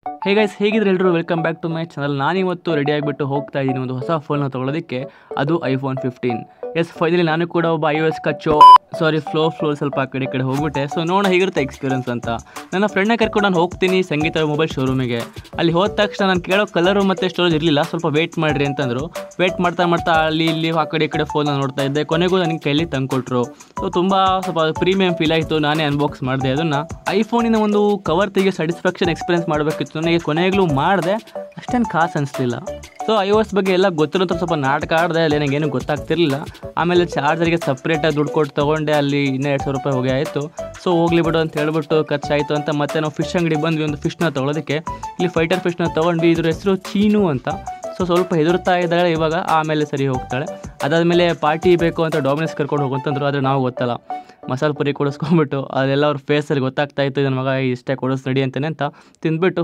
ಹೇ guys, ಹೇಗಿದ್ರೆ ಎಲ್ಲರೂ welcome back to my channel. ನಾನಿವತ್ತು ರೆಡಿ ಆಗಿಬಿಟ್ಟು ಹೋಗ್ತಾ ಇದ್ದೀನಿ ಒಂದು ಹೊಸ ಫೋನ್ನ ತೊಗೊಳೋದಕ್ಕೆ. ಅದು ಐಫೋನ್ 15. ಎಸ್, ಫೈನಲಿ ನಾನು ಕೂಡ ಒಬ್ಬ iOS ಕಚ್ಚೋ ಫ್ಲೋ ಸ್ವಲ್ಪ ಆ ಕಡೆ ಹೋಗ್ಬಿಟ್ಟೆ. ಸೊ ನೋಡೋಣ ಹೇಗಿರುತ್ತೆ ಎಕ್ಸ್ಪೀರಿಯನ್ಸ್ ಅಂತ. ನನ್ನ ಫ್ರೆಂಡ್ನ ಕರ್ಕೊಂಡು ನಾನು ಹೋಗ್ತೀನಿ ಸಂಗೀತ ಮೊಬೈಲ್ ಶೋರೂಮಿಗೆ. ಅಲ್ಲಿ ಹೋದ ತಕ್ಷಣ ನಾನು ಕೇಳೋ ಕಲರು ಮತ್ತು ಸ್ಟೋರೇಜ್ ಇರಲಿಲ್ಲ. ಸ್ವಲ್ಪ ವೆಯ್ಟ್ ಮಾಡಿರಿ ಅಂತಂದರು. ವೆಯ್ಟ್ ಮಾಡ್ತಾ ಅಲ್ಲಿ ಇಲ್ಲಿ ಆ ಕಡೆ ಫೋನ್ನ ನೋಡ್ತಾ ಇದ್ದೆ. ಕೊನೆಗೂ ನನಗೆ ಕೈಲಿ ತಂದುಕೊಟ್ರು. ಸೊ ಸ್ವಲ್ಪ ಪ್ರೀಮಿಯಂ ಫೀಲ್ ಆಯಿತು. ನಾನೇ ಅನ್ಬಾಕ್ಸ್ ಮಾಡಿದೆ ಅದನ್ನು. ಐಫೋನಿನ ಒಂದು ಕವರ್ ತೆಗೆ ಸ್ಯಾಟಿಸ್ಫ್ಯಾಕ್ಷನ್ ಎಕ್ಸ್ಪೀರಿಯನ್ಸ್ ಮಾಡಬೇಕಿತ್ತು. ನನಗೆ ಕೊನೆಗೂ ಮಾಡಿದೆ, ಅಷ್ಟೇನು ಖಾಸ್ ಅನಿಸ್ಲಿಲ್ಲ. ಸೊ iOS ಬಗ್ಗೆ ಎಲ್ಲ ಗೊತ್ತಿರೋಂಥ ಸ್ವಲ್ಪ ನಾಟಕ ಆಡಿದೆ. ಅಲ್ಲಿ ನನಗೇನು ಗೊತ್ತಾಗ್ತಿರಲಿಲ್ಲ. ಆಮೇಲೆ ಚಾರ್ಜರಿಗೆ ಸಪ್ರೇಟಾಗಿ ದುಡ್ಡು ಕೊಟ್ಟು ತೊಗೊಂಡೆ. ಅಲ್ಲಿ ಇನ್ನೂ 2,000 ರೂಪಾಯಿ ಹೋಗಿ ಆಯಿತು. ಸೊ ಹೋಗ್ಲಿ ಬಿಡು ಅಂತ ಹೇಳ್ಬಿಟ್ಟು ಖರ್ಚಾಯಿತು ಅಂತ ಮತ್ತೆ ನಾವು ಫಿಶ್ ಅಂಗಡಿಗೆ ಬಂದ್ವಿ ಒಂದು ಫಿಶ್ನ ತೊಗೊಳೋದಕ್ಕೆ. ಇಲ್ಲಿ ಫೈಟರ್ ಫಿಶ್ನ ತೊಗೊಂಡ್ವಿ. ಇದ್ರ ಹೆಸರು ಚೀನು ಅಂತ. ಸೊ ಸ್ವಲ್ಪ ಹೆದರ್ತಾ ಇದ್ದಾಳೆ ಇವಾಗ, ಆಮೇಲೆ ಸರಿ ಹೋಗ್ತಾಳೆ. ಅದಾದಮೇಲೆ ಪಾರ್ಟಿ ಬೇಕು ಅಂತ ಡಾಮಿನಸ್ ಕರ್ಕೊಂಡು ಹೋಗುವಂತಂದ್ರು. ಆದರೆ ನಾವು ಗೊತ್ತಲ್ಲ, ಮಸಾಲೆ ಪುರಿ ಕೊಡಿಸ್ಕೊಂಡ್ಬಿಟ್ಟು ಅದೆಲ್ಲ ಅವ್ರ ಫೇಸಲ್ಲಿ ಗೊತ್ತಾಗ್ತಾ ಇತ್ತು, ನನ್ನ ಮಗ ಇಷ್ಟೇ ಕೊಡಿಸ್ ನಡಿ ಅಂತಾನೆ ಅಂತ ತಿಂದ್ಬಿಟ್ಟು